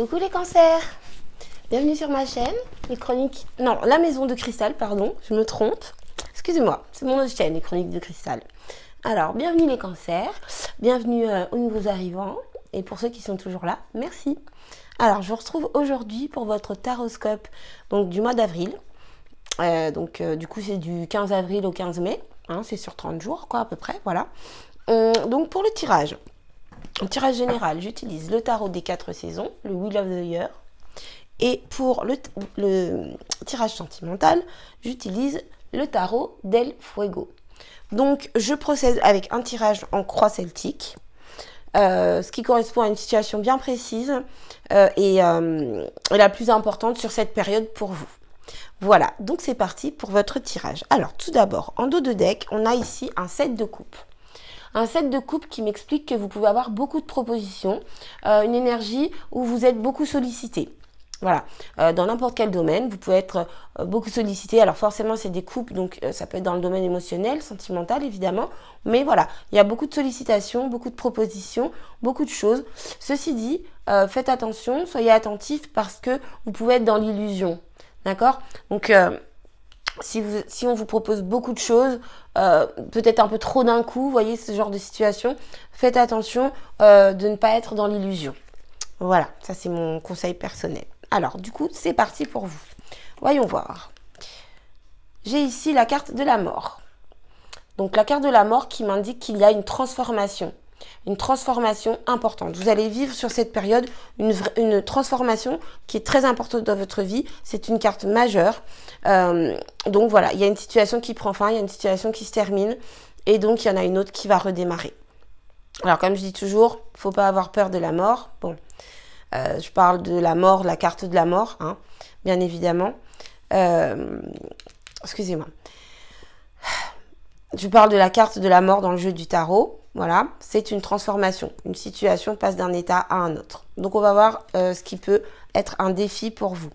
Coucou les cancers, bienvenue sur ma chaîne, les chroniques... Non, la maison de cristal, pardon, je me trompe. Excusez-moi, c'est mon autre chaîne, les chroniques de cristal. Alors, bienvenue les cancers, bienvenue aux nouveaux arrivants, et pour ceux qui sont toujours là, merci. Alors, je vous retrouve aujourd'hui pour votre taroscope donc, du mois d'avril. Du coup, c'est du 15 avril au 15 mai, hein, c'est sur 30 jours, quoi, à peu près, voilà. Donc, pour le tirage général, j'utilise le tarot des 4 saisons, le Wheel of the Year. Et pour le tirage sentimental, j'utilise le tarot del Fuego. Donc, je procède avec un tirage en croix celtique, ce qui correspond à une situation bien précise et la plus importante sur cette période pour vous. Voilà, donc c'est parti pour votre tirage. Alors, tout d'abord, en dos de deck, on a ici un 7 de coupe. Un 7 de coupe qui m'explique que vous pouvez avoir beaucoup de propositions, une énergie où vous êtes beaucoup sollicité. Voilà, dans n'importe quel domaine, vous pouvez être beaucoup sollicité. Alors forcément, c'est des couples, donc ça peut être dans le domaine émotionnel, sentimental, évidemment. Mais voilà, il y a beaucoup de sollicitations, beaucoup de propositions, beaucoup de choses. Ceci dit, faites attention, soyez attentifs parce que vous pouvez être dans l'illusion. D'accord? Donc, si on vous propose beaucoup de choses, peut-être un peu trop d'un coup, vous voyez ce genre de situation, faites attention de ne pas être dans l'illusion. Voilà, ça c'est mon conseil personnel. Alors, du coup, c'est parti pour vous. Voyons voir. J'ai ici la carte de la mort. Donc, la carte de la mort qui m'indique qu'il y a une transformation importante. Vous allez vivre sur cette période une transformation qui est très importante dans votre vie. C'est une carte majeure. Donc, voilà, il y a une situation qui prend fin, il y a une situation qui se termine. Et donc, il y en a une autre qui va redémarrer. Alors, comme je dis toujours, il ne faut pas avoir peur de la mort. Bon. Je parle de la mort, la carte de la mort, hein, bien évidemment. Excusez-moi. Je parle de la carte de la mort dans le jeu du tarot. Voilà, c'est une transformation. Une situation passe d'un état à un autre. Donc, on va voir ce qui peut être un défi pour vous.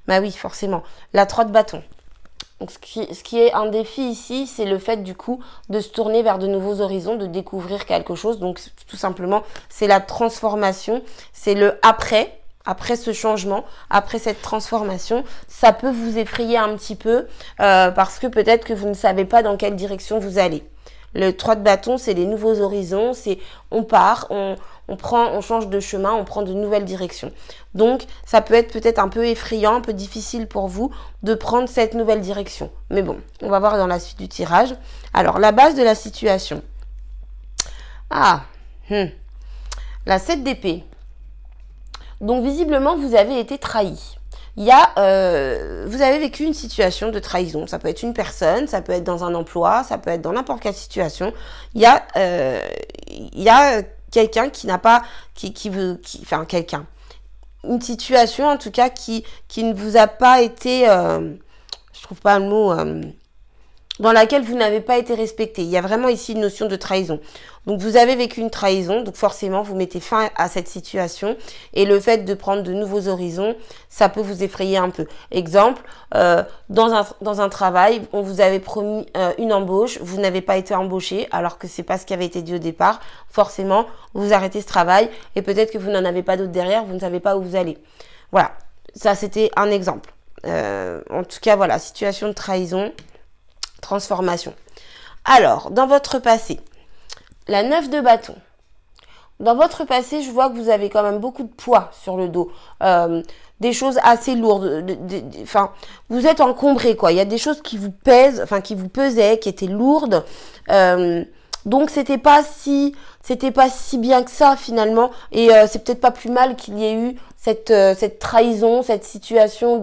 Bah oui, forcément. La 3 de bâton. Donc, ce qui est un défi ici, c'est le fait du coup de se tourner vers de nouveaux horizons, de découvrir quelque chose. Donc, tout simplement, c'est la transformation, c'est le après ce changement, après cette transformation. Ça peut vous effrayer un petit peu parce que peut-être que vous ne savez pas dans quelle direction vous allez. Le 3 de bâton, c'est les nouveaux horizons, c'est on part, on change de chemin, on prend de nouvelles directions. Donc, ça peut être peut-être un peu effrayant, un peu difficile pour vous de prendre cette nouvelle direction. Mais bon, on va voir dans la suite du tirage. Alors, la base de la situation. La 7 d'épée. Donc, visiblement, vous avez été trahi. Vous avez vécu une situation de trahison. Ça peut être une personne, ça peut être dans un emploi, ça peut être dans n'importe quelle situation. Il y a quelqu'un qui n'a pas, quelqu'un. Une situation, en tout cas, qui ne vous a pas été, je trouve pas le mot, dans laquelle vous n'avez pas été respecté. Il y a vraiment ici une notion de trahison. Donc, vous avez vécu une trahison, donc forcément, vous mettez fin à cette situation. Et le fait de prendre de nouveaux horizons, ça peut vous effrayer un peu. Exemple, dans un travail, on vous avait promis une embauche, vous n'avez pas été embauché, alors que c'est pas ce qui avait été dit au départ. Forcément, vous arrêtez ce travail et peut-être que vous n'en avez pas d'autres derrière, vous ne savez pas où vous allez. Voilà, ça c'était un exemple. En tout cas, voilà, situation de trahison, transformation. Alors, dans votre passé, la 9 de bâton. Dans votre passé, je vois que vous avez quand même beaucoup de poids sur le dos. Des choses assez lourdes. Vous êtes encombré, quoi. Il y a des choses qui vous pèsent, qui vous pesaient, qui étaient lourdes. Donc, c'était pas si bien que ça, finalement. Et c'est peut-être pas plus mal qu'il y ait eu cette trahison, cette situation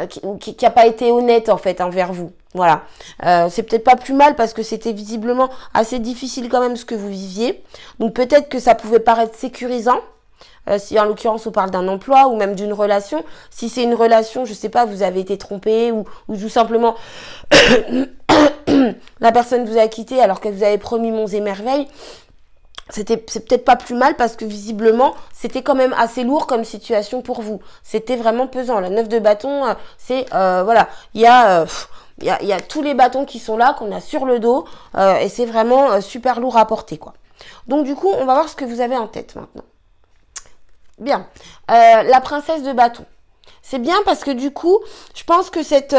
qui n'a pas été honnête, en fait, envers vous. Voilà, c'est peut-être pas plus mal parce que c'était visiblement assez difficile quand même ce que vous viviez. Donc peut-être que ça pouvait paraître sécurisant, si en l'occurrence on parle d'un emploi ou même d'une relation. Si c'est une relation, je sais pas, vous avez été trompé ou tout simplement la personne vous a quitté alors que vous avez promis monts et merveilles. C'est peut-être pas plus mal parce que visiblement, c'était quand même assez lourd comme situation pour vous. C'était vraiment pesant. La 9 de bâton, c'est, voilà, il y a tous les bâtons qui sont là, qu'on a sur le dos, et c'est vraiment super lourd à porter, quoi. Donc, du coup, on va voir ce que vous avez en tête maintenant. Bien. La princesse de bâton. C'est bien parce que du coup, je pense que cette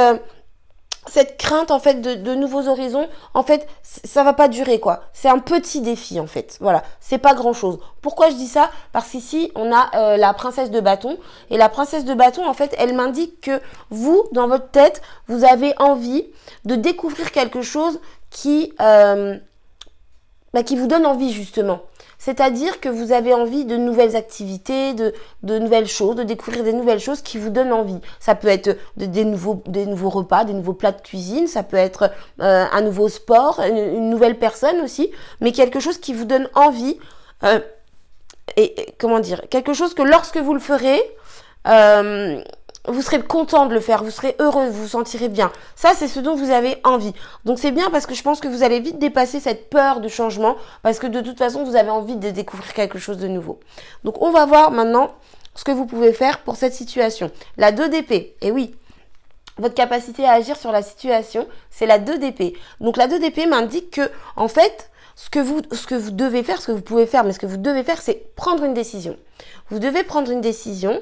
crainte, en fait, de nouveaux horizons, en fait, ça va pas durer, quoi. C'est un petit défi, en fait. Voilà. C'est pas grand chose. Pourquoi je dis ça? Parce qu'ici, on a la princesse de bâton. Et la princesse de bâton, en fait, elle m'indique que vous, dans votre tête, vous avez envie de découvrir quelque chose qui vous donne envie, justement. C'est-à-dire que vous avez envie de nouvelles activités, de nouvelles choses, de découvrir des nouvelles choses qui vous donnent envie. Ça peut être des nouveaux repas, des nouveaux plats de cuisine, ça peut être un nouveau sport, une nouvelle personne aussi, mais quelque chose qui vous donne envie. Comment dire, quelque chose que lorsque vous le ferez, vous serez content de le faire, vous serez heureux, vous vous sentirez bien. Ça, c'est ce dont vous avez envie. Donc, c'est bien parce que je pense que vous allez vite dépasser cette peur de changement parce que de toute façon, vous avez envie de découvrir quelque chose de nouveau. Donc, on va voir maintenant ce que vous pouvez faire pour cette situation. La 2 d'épée, et oui, votre capacité à agir sur la situation, c'est la 2 d'épée. Donc, la 2 d'épée m'indique que, en fait, ce que vous devez faire, ce que vous pouvez faire, mais ce que vous devez faire, c'est prendre une décision. Vous devez prendre une décision.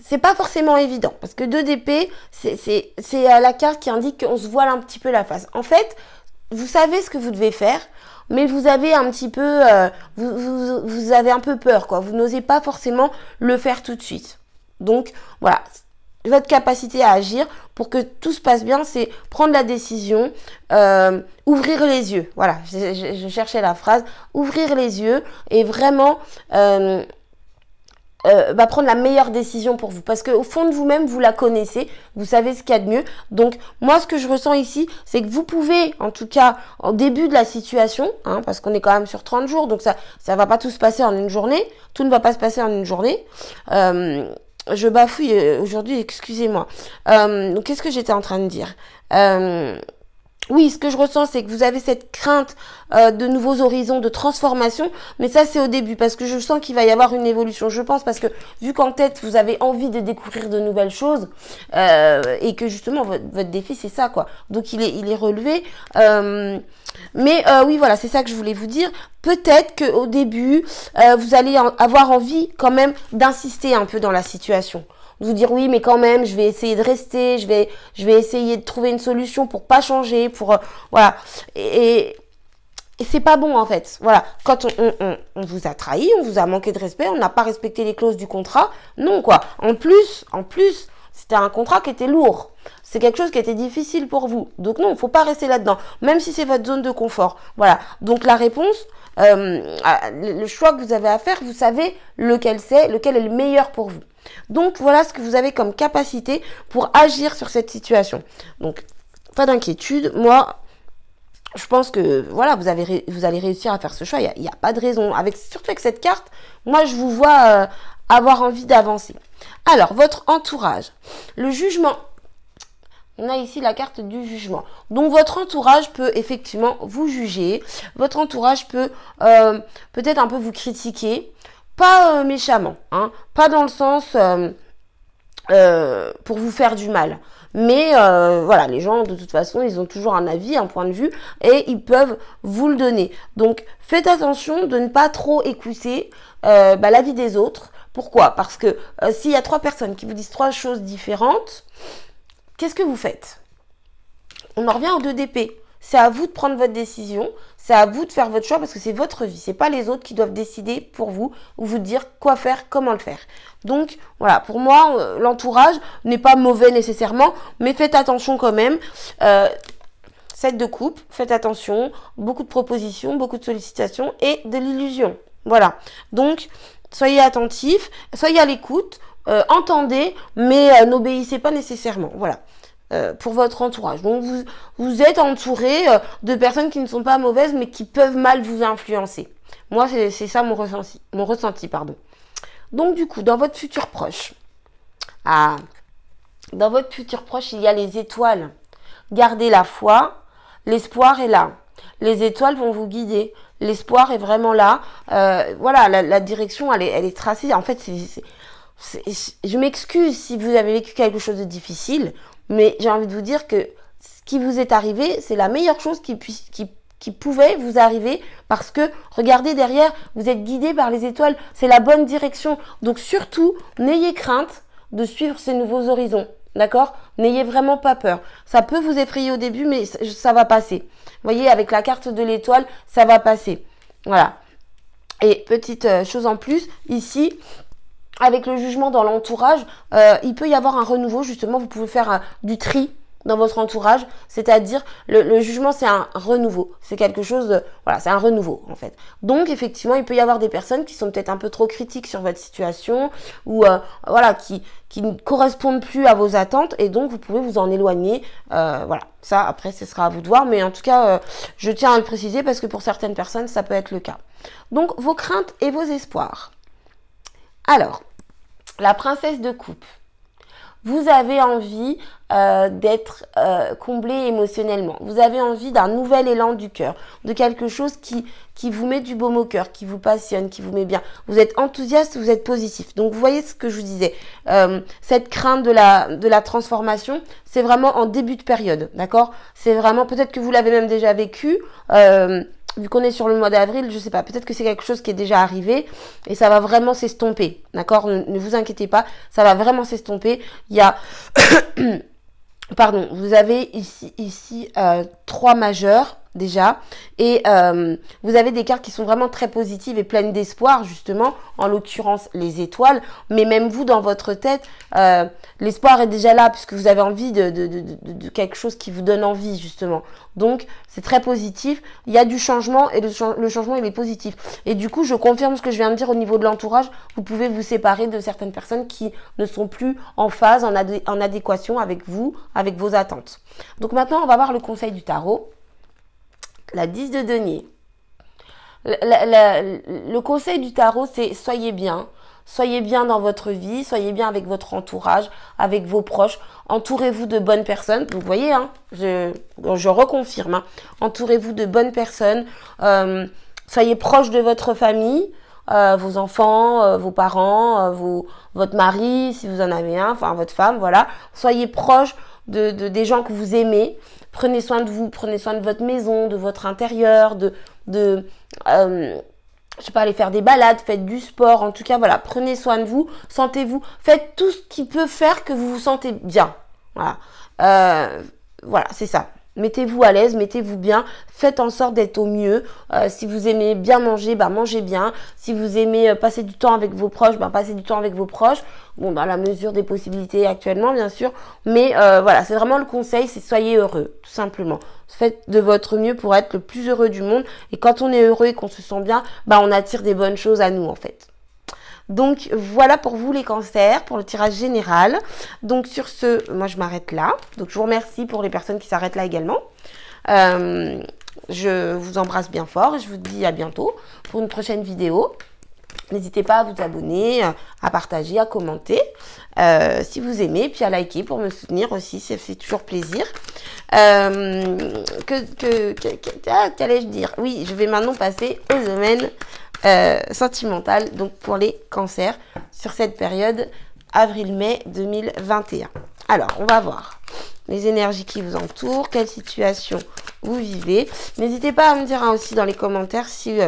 C'est pas forcément évident parce que 2 d'épée, c'est la carte qui indique qu'on se voile un petit peu la face. En fait, vous savez ce que vous devez faire, mais vous avez un petit peu, vous avez un peu peur, quoi. Vous n'osez pas forcément le faire tout de suite. Donc, voilà. Votre capacité à agir pour que tout se passe bien, c'est prendre la décision, ouvrir les yeux. Voilà, je cherchais la phrase. Ouvrir les yeux et vraiment prendre la meilleure décision pour vous. Parce qu'au fond de vous-même, vous la connaissez, vous savez ce qu'il y a de mieux. Donc, moi, ce que je ressens ici, c'est que vous pouvez, en tout cas, au début de la situation, parce qu'on est quand même sur 30 jours, donc ça va pas tout se passer en une journée. Tout ne va pas se passer en une journée. Je bafouille aujourd'hui, excusez-moi. Donc, qu'est-ce que j'étais en train de dire Oui, ce que je ressens, c'est que vous avez cette crainte de nouveaux horizons, de transformation, mais ça, c'est au début, parce que je sens qu'il va y avoir une évolution. Je pense parce que, vu qu'en tête, vous avez envie de découvrir de nouvelles choses, et que justement, votre défi, c'est ça, quoi. Donc, il est relevé. Oui, voilà, c'est ça que je voulais vous dire. Peut-être qu'au début, vous allez avoir envie quand même d'insister un peu dans la situation. Vous dire oui, mais quand même, je vais essayer de rester, je vais essayer de trouver une solution pour pas changer, pour voilà. Et c'est pas bon en fait. Voilà, quand on vous a trahi, on vous a manqué de respect, on n'a pas respecté les clauses du contrat, non quoi. En plus, c'était un contrat qui était lourd. C'est quelque chose qui était difficile pour vous. Donc non, il ne faut pas rester là-dedans, même si c'est votre zone de confort. Voilà. Donc la réponse, le choix que vous avez à faire, vous savez lequel c'est, lequel est le meilleur pour vous. Donc voilà ce que vous avez comme capacité pour agir sur cette situation. Donc pas d'inquiétude, moi je pense que voilà, vous allez réussir à faire ce choix, il n'y a pas de raison. Surtout avec cette carte, moi je vous vois avoir envie d'avancer. Alors, votre entourage, le jugement. On a ici la carte du jugement. Donc, votre entourage peut effectivement vous juger. Votre entourage peut peut-être un peu vous critiquer. Pas méchamment, pas dans le sens pour vous faire du mal. Mais voilà, les gens, de toute façon, ils ont toujours un avis, un point de vue, et ils peuvent vous le donner. Donc, faites attention de ne pas trop écouter l'avis des autres. Pourquoi? Parce que s'il y a 3 personnes qui vous disent 3 choses différentes, qu'est-ce que vous faites? On en revient aux 2 d'épée. C'est à vous de prendre votre décision, c'est à vous de faire votre choix parce que c'est votre vie. C'est pas les autres qui doivent décider pour vous ou vous dire quoi faire, comment le faire. Donc voilà, pour moi, l'entourage n'est pas mauvais nécessairement, mais faites attention quand même. 7 de coupe, faites attention, beaucoup de propositions, beaucoup de sollicitations et de l'illusion. Voilà, donc soyez attentifs, soyez à l'écoute, entendez, mais n'obéissez pas nécessairement. Voilà. Pour votre entourage. Donc vous êtes entouré de personnes qui ne sont pas mauvaises mais qui peuvent mal vous influencer. Moi c'est ça mon ressenti, pardon. Donc du coup dans votre futur proche, dans votre futur proche il y a les étoiles. Gardez la foi, l'espoir est là. Les étoiles vont vous guider. L'espoir est vraiment là. Voilà, la direction elle est tracée. En fait je m'excuse si vous avez vécu quelque chose de difficile. Mais j'ai envie de vous dire que ce qui vous est arrivé, c'est la meilleure chose qui qui pouvaient vous arriver parce que, regardez derrière, vous êtes guidé par les étoiles, c'est la bonne direction. Donc surtout, n'ayez crainte de suivre ces nouveaux horizons, d'accord? N'ayez vraiment pas peur. Ça peut vous effrayer au début, mais ça va passer. Vous voyez, avec la carte de l'étoile, ça va passer. Voilà. Et petite chose en plus, ici, avec le jugement dans l'entourage, il peut y avoir un renouveau, justement, vous pouvez faire du tri dans votre entourage, c'est-à-dire le jugement c'est un renouveau, c'est quelque chose de, voilà, c'est un renouveau en fait. Donc effectivement il peut y avoir des personnes qui sont peut-être un peu trop critiques sur votre situation ou voilà qui ne correspondent plus à vos attentes et donc vous pouvez vous en éloigner, voilà, ça après ce sera à vous de voir, mais en tout cas je tiens à le préciser parce que pour certaines personnes ça peut être le cas. Donc vos craintes et vos espoirs. Alors, la princesse de coupe. Vous avez envie d'être comblé émotionnellement. Vous avez envie d'un nouvel élan du cœur, de quelque chose qui vous met du baume au cœur, qui vous passionne, qui vous met bien. Vous êtes enthousiaste, vous êtes positif. Donc, vous voyez ce que je vous disais. Cette crainte de la transformation, c'est vraiment en début de période, d'accord? C'est vraiment, peut-être que vous l'avez même déjà vécu, vu qu'on est sur le mois d'avril, je sais pas, peut-être que c'est quelque chose qui est déjà arrivé et ça va vraiment s'estomper, d'accord? Ne vous inquiétez pas, ça va vraiment s'estomper. Il y a, pardon, vous avez ici 3 majeurs déjà et vous avez des cartes qui sont vraiment très positives et pleines d'espoir justement, en l'occurrence les étoiles, mais même vous dans votre tête, l'espoir est déjà là puisque vous avez envie de quelque chose qui vous donne envie justement. Donc c'est très positif, il y a du changement et le changement il est positif. Et du coup je confirme ce que je viens de dire au niveau de l'entourage, vous pouvez vous séparer de certaines personnes qui ne sont plus en phase, en adéquation avec vous, avec vos attentes. Donc maintenant on va voir le conseil du tarot. La 10 de denier. Le conseil du tarot, c'est soyez bien. Soyez bien dans votre vie, soyez bien avec votre entourage, avec vos proches. Entourez-vous de bonnes personnes. Donc, vous voyez, hein, je reconfirme. Hein, entourez-vous de bonnes personnes. Soyez proche de votre famille, vos enfants, vos parents, votre mari, si vous en avez un, enfin votre femme, voilà. Soyez proche des gens que vous aimez. Prenez soin de vous, prenez soin de votre maison, de votre intérieur, je sais pas, aller faire des balades, faites du sport, en tout cas, voilà, prenez soin de vous, sentez-vous, faites tout ce qui peut faire que vous vous sentez bien. Voilà, voilà, c'est ça. Mettez-vous à l'aise, mettez-vous bien, faites en sorte d'être au mieux. Si vous aimez bien manger, bah mangez bien. Si vous aimez passer du temps avec vos proches, bah passez du temps avec vos proches. Bon, dans la mesure des possibilités actuellement, bien sûr. Mais voilà, c'est vraiment le conseil, c'est soyez heureux, tout simplement. Faites de votre mieux pour être le plus heureux du monde. Et quand on est heureux et qu'on se sent bien, bah on attire des bonnes choses à nous, en fait. Donc voilà pour vous les cancers, pour le tirage général. Donc sur ce, moi je m'arrête là. Donc je vous remercie pour les personnes qui s'arrêtent là également. Je vous embrasse bien fort et je vous dis à bientôt pour une prochaine vidéo. N'hésitez pas à vous abonner, à partager, à commenter si vous aimez, puis à liker pour me soutenir aussi, ça fait toujours plaisir. Qu'allais-je dire? Oui, je vais maintenant passer au domaine sentimental, donc pour les cancers, sur cette période avril-mai 2021. Alors, on va voir les énergies qui vous entourent, quelle situation vous vivez. N'hésitez pas à me dire aussi dans les commentaires si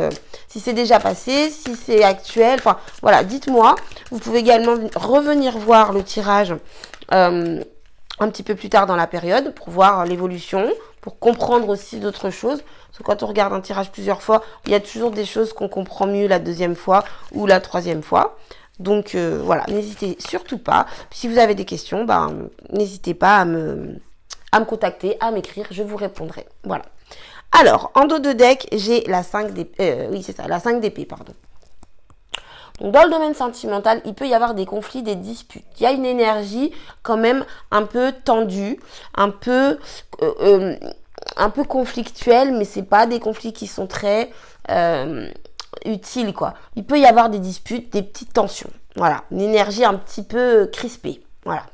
c'est déjà passé, si c'est actuel. Enfin, voilà, dites-moi. Vous pouvez également revenir voir le tirage un petit peu plus tard dans la période pour voir l'évolution, pour comprendre aussi d'autres choses. Parce que quand on regarde un tirage plusieurs fois, il y a toujours des choses qu'on comprend mieux la deuxième fois ou la troisième fois. Donc voilà, n'hésitez surtout pas. Puis, si vous avez des questions, ben, n'hésitez pas à me contacter, à m'écrire, je vous répondrai. Voilà. Alors, en dos de deck, j'ai la 5 d'épée. Oui, c'est ça, la 5 d'épée, pardon. Donc, dans le domaine sentimental, il peut y avoir des conflits, des disputes. Il y a une énergie quand même un peu tendue, un peu conflictuelle, mais c'est pas des conflits qui sont très utiles, quoi. Il peut y avoir des disputes, des petites tensions. Voilà, une énergie un petit peu crispée. Voilà.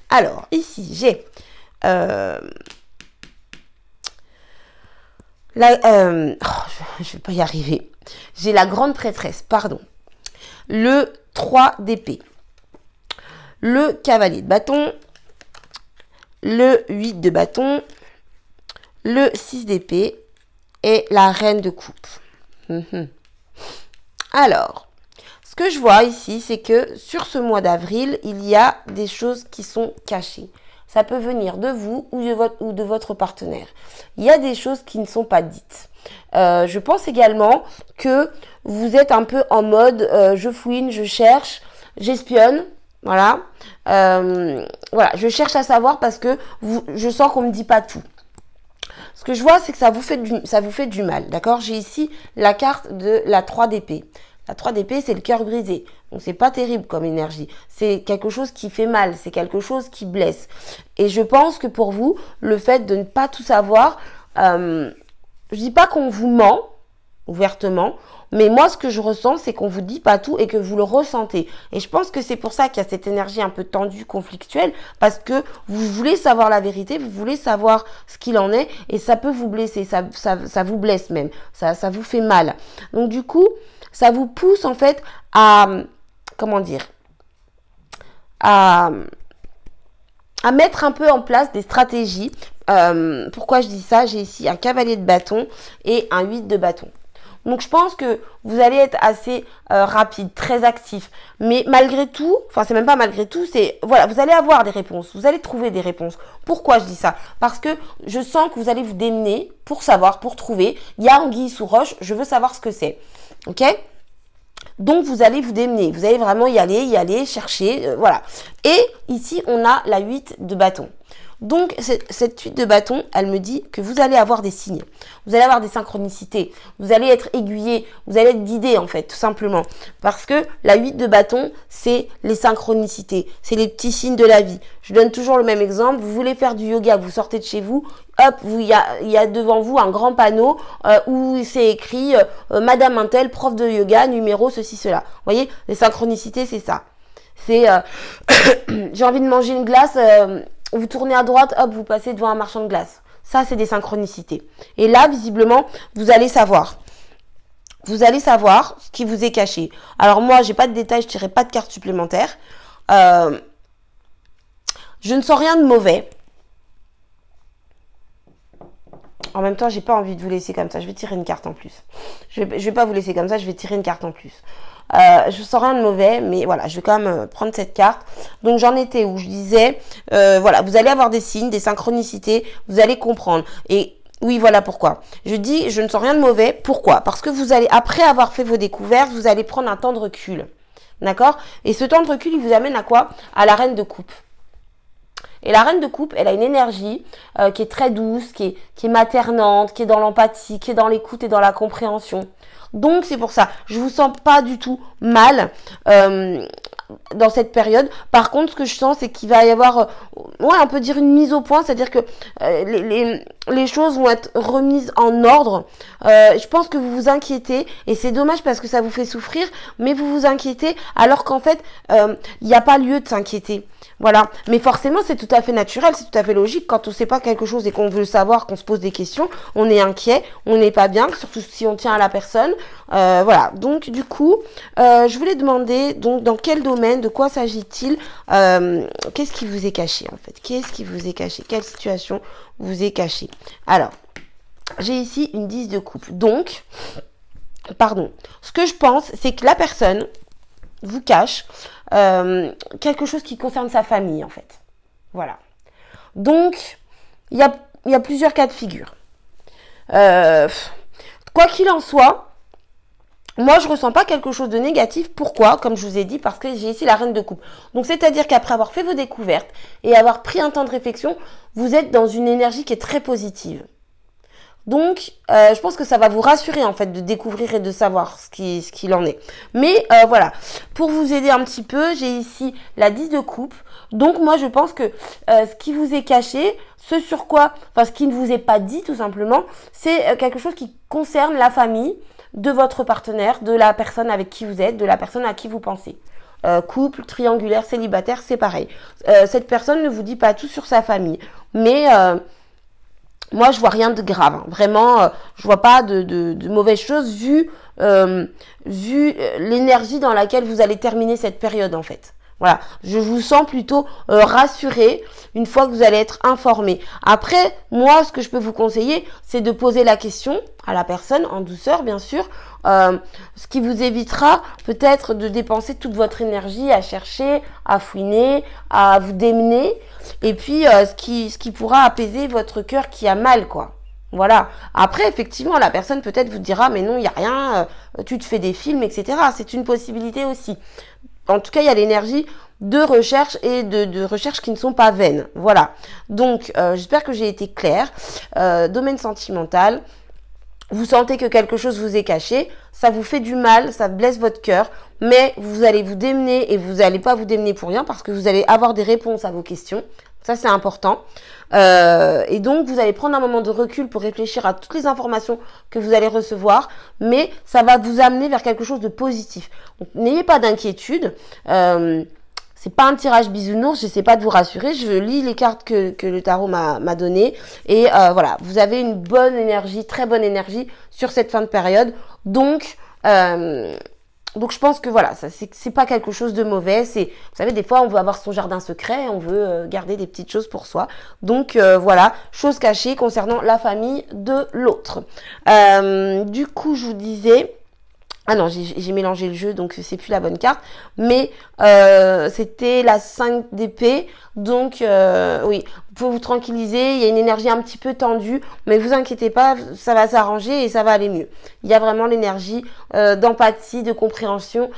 Alors, ici, j'ai je vais pas y arriver. J'ai la grande prêtresse, pardon. Le 3 d'épée. Le cavalier de bâton. Le 8 de bâton. Le 6 d'épée. et la reine de coupe. Alors, ce que je vois ici, c'est que sur ce mois d'avril, il y a des choses qui sont cachées. Ça peut venir de vous ou de votre partenaire. Il y a des choses qui ne sont pas dites. Je pense également que vous êtes un peu en mode je fouine, je cherche, j'espionne. Voilà. Voilà, je cherche à savoir parce que je sens qu'on ne me dit pas tout. Ce que je vois, c'est que ça vous fait du mal. D'accord? J'ai ici la carte de la 3 d'épée. La 3 d'épée, c'est le cœur brisé. Donc, c'est pas terrible comme énergie. C'est quelque chose qui fait mal. C'est quelque chose qui blesse. Et je pense que pour vous, le fait de ne pas tout savoir, je dis pas qu'on vous ment ouvertement, mais moi, ce que je ressens, c'est qu'on vous dit pas tout et que vous le ressentez. Et je pense que c'est pour ça qu'il y a cette énergie un peu tendue, conflictuelle, parce que vous voulez savoir la vérité, vous voulez savoir ce qu'il en est, et ça peut vous blesser, ça vous blesse même, ça vous fait mal. Donc du coup, ça vous pousse en fait à, comment dire, à mettre un peu en place des stratégies. Pourquoi je dis ça? J'ai ici un cavalier de bâton et un 8 de bâton. Donc, je pense que vous allez être assez rapide, très actif. Mais malgré tout, enfin, c'est même pas malgré tout, c'est, voilà, vous allez avoir des réponses. Vous allez trouver des réponses. Pourquoi je dis ça? Parce que je sens que vous allez vous démener pour savoir, pour trouver. Il y a anguille sous roche, je veux savoir ce que c'est. Ok? Donc, vous allez vous démener. Vous allez vraiment y aller, chercher, voilà. Et ici, on a la 8 de bâton. Donc, cette 8 de bâton, elle me dit que vous allez avoir des signes. Vous allez avoir des synchronicités. Vous allez être aiguillé. Vous allez être guidé, en fait, tout simplement. Parce que la 8 de bâton, c'est les synchronicités. C'est les petits signes de la vie. Je donne toujours le même exemple. Vous voulez faire du yoga, vous sortez de chez vous. Hop, il y a devant vous un grand panneau où c'est écrit Madame Intel, prof de yoga, numéro ceci, cela. Vous voyez, les synchronicités, c'est ça. C'est j'ai envie de manger une glace, vous tournez à droite, hop, vous passez devant un marchand de glace. Ça, c'est des synchronicités. Et là, visiblement, vous allez savoir. Vous allez savoir ce qui vous est caché. Alors moi, j'ai pas de détails, je tirerai pas de cartes supplémentaires. Je ne sens rien de mauvais. En même temps, j'ai pas envie de vous laisser comme ça. Je vais tirer une carte en plus. Je vais pas vous laisser comme ça, je vais tirer une carte en plus. Je sens rien de mauvais, mais voilà, je vais quand même prendre cette carte. Donc j'en étais où je disais, voilà, vous allez avoir des signes, des synchronicités, vous allez comprendre. Et oui, voilà pourquoi. Je dis, je ne sens rien de mauvais. Pourquoi? Parce que vous allez, après avoir fait vos découvertes, vous allez prendre un temps de recul. D'accord? Et ce temps de recul, il vous amène à quoi? À la reine de coupe. Et la reine de coupe, elle a une énergie qui est très douce, qui est maternante, qui est dans l'empathie, qui est dans l'écoute et dans la compréhension. Donc, c'est pour ça. Je vous sens pas du tout mal dans cette période. Par contre, ce que je sens, c'est qu'il va y avoir, ouais, on peut dire une mise au point. C'est-à-dire que les choses vont être remises en ordre. Je pense que vous vous inquiétez. Et c'est dommage parce que ça vous fait souffrir. Mais vous vous inquiétez alors qu'en fait, il n'y a pas lieu de s'inquiéter. Voilà, mais forcément c'est tout à fait naturel, c'est tout à fait logique. Quand on ne sait pas quelque chose et qu'on veut le savoir, qu'on se pose des questions, on est inquiet, on n'est pas bien, surtout si on tient à la personne. Voilà, donc du coup, je voulais demander, donc dans quel domaine, de quoi s'agit-il, qu'est-ce qui vous est caché en fait? Qu'est-ce qui vous est caché? Quelle situation vous est cachée? Alors, j'ai ici une 10 de coupe. Donc, pardon, ce que je pense, c'est que la personne vous cache quelque chose qui concerne sa famille en fait. Voilà. Donc, il y a plusieurs cas de figure. Quoi qu'il en soit, moi je ressens pas quelque chose de négatif. Pourquoi? Comme je vous ai dit, parce que j'ai ici la reine de coupe. Donc c'est-à-dire qu'après avoir fait vos découvertes et avoir pris un temps de réflexion, vous êtes dans une énergie qui est très positive. Donc, je pense que ça va vous rassurer en fait de découvrir et de savoir ce qu'il en est. Mais voilà, pour vous aider un petit peu, j'ai ici la 10 de coupe. Donc moi, je pense que ce qui vous est caché, ce sur quoi, enfin ce qui ne vous est pas dit tout simplement, c'est quelque chose qui concerne la famille de votre partenaire, de la personne avec qui vous êtes, de la personne à qui vous pensez. Couple, triangulaire, célibataire, c'est pareil. Cette personne ne vous dit pas tout sur sa famille, mais moi, je vois rien de grave. Hein. Vraiment, je vois pas de mauvaises choses vu l'énergie dans laquelle vous allez terminer cette période, en fait. Voilà, je vous sens plutôt rassuré une fois que vous allez être informé. Après, moi, ce que je peux vous conseiller, c'est de poser la question à la personne, en douceur, bien sûr, ce qui vous évitera peut-être de dépenser toute votre énergie à chercher, à fouiner, à vous démener, et puis ce qui pourra apaiser votre cœur qui a mal, quoi. Voilà. Après, effectivement, la personne peut-être vous dira, mais non, il n'y a rien, tu te fais des films, etc. C'est une possibilité aussi. En tout cas, il y a l'énergie de recherche et de recherche qui ne sont pas vaines. Voilà. Donc, j'espère que j'ai été claire. Domaine sentimental. Vous sentez que quelque chose vous est caché, ça vous fait du mal, ça blesse votre cœur, mais vous allez vous démener et vous n'allez pas vous démener pour rien parce que vous allez avoir des réponses à vos questions. Ça, c'est important. Et donc, vous allez prendre un moment de recul pour réfléchir à toutes les informations que vous allez recevoir, mais ça va vous amener vers quelque chose de positif. Donc, n'ayez pas d'inquiétude. C'est pas un tirage bisounours, j'essaie pas de vous rassurer, je lis les cartes que le tarot m'a données et voilà, vous avez une bonne énergie, très bonne énergie sur cette fin de période. Donc je pense que voilà, ça c'est pas quelque chose de mauvais. C'est, vous savez, des fois on veut avoir son jardin secret, on veut garder des petites choses pour soi. Donc voilà, chose cachée concernant la famille de l'autre. Du coup, je vous disais. Ah non, j'ai mélangé le jeu, donc c'est plus la bonne carte. Mais c'était la 5 d'épée. Donc oui, vous pouvez vous tranquilliser. Il y a une énergie un petit peu tendue. Mais vous inquiétez pas, ça va s'arranger et ça va aller mieux. Il y a vraiment l'énergie d'empathie, de compréhension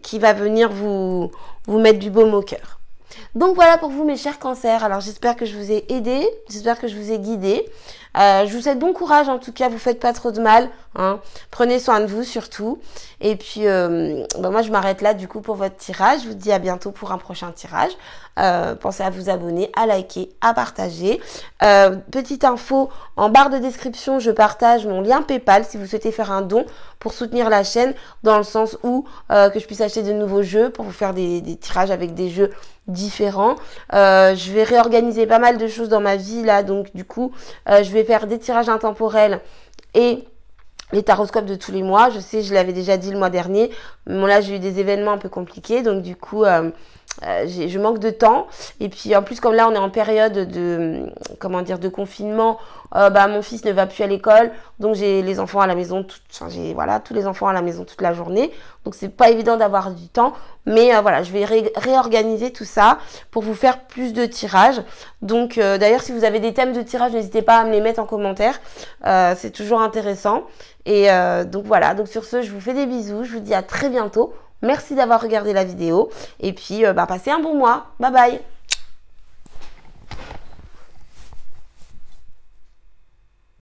qui va venir vous mettre du baume au cœur. Donc voilà pour vous mes chers cancers. Alors j'espère que je vous ai aidé, j'espère que je vous ai guidé. Je vous souhaite bon courage en tout cas, vous faites pas trop de mal, hein. Prenez soin de vous surtout. Et puis moi je m'arrête là du coup pour votre tirage. Je vous dis à bientôt pour un prochain tirage. Pensez à vous abonner, à liker, à partager. Petite info, en barre de description je partage mon lien PayPal si vous souhaitez faire un don pour soutenir la chaîne, dans le sens où que je puisse acheter de nouveaux jeux pour vous faire des tirages avec des jeux différents. Je vais réorganiser pas mal de choses dans ma vie là, donc du coup je vais faire des tirages intemporels et les taroscopes de tous les mois. Je sais, je l'avais déjà dit le mois dernier, bon là j'ai eu des événements un peu compliqués, donc du coup je manque de temps. Et puis en plus, comme là on est en période de de confinement, mon fils ne va plus à l'école, donc j'ai les enfants à la maison tous les enfants à la maison toute la journée, donc c'est pas évident d'avoir du temps, mais voilà, je vais réorganiser tout ça pour vous faire plus de tirages. Donc d'ailleurs, si vous avez des thèmes de tirage, n'hésitez pas à me les mettre en commentaire, c'est toujours intéressant. Et donc voilà, donc sur ce, je vous fais des bisous, je vous dis à très bientôt. Merci d'avoir regardé la vidéo et puis passez un bon mois. Bye bye.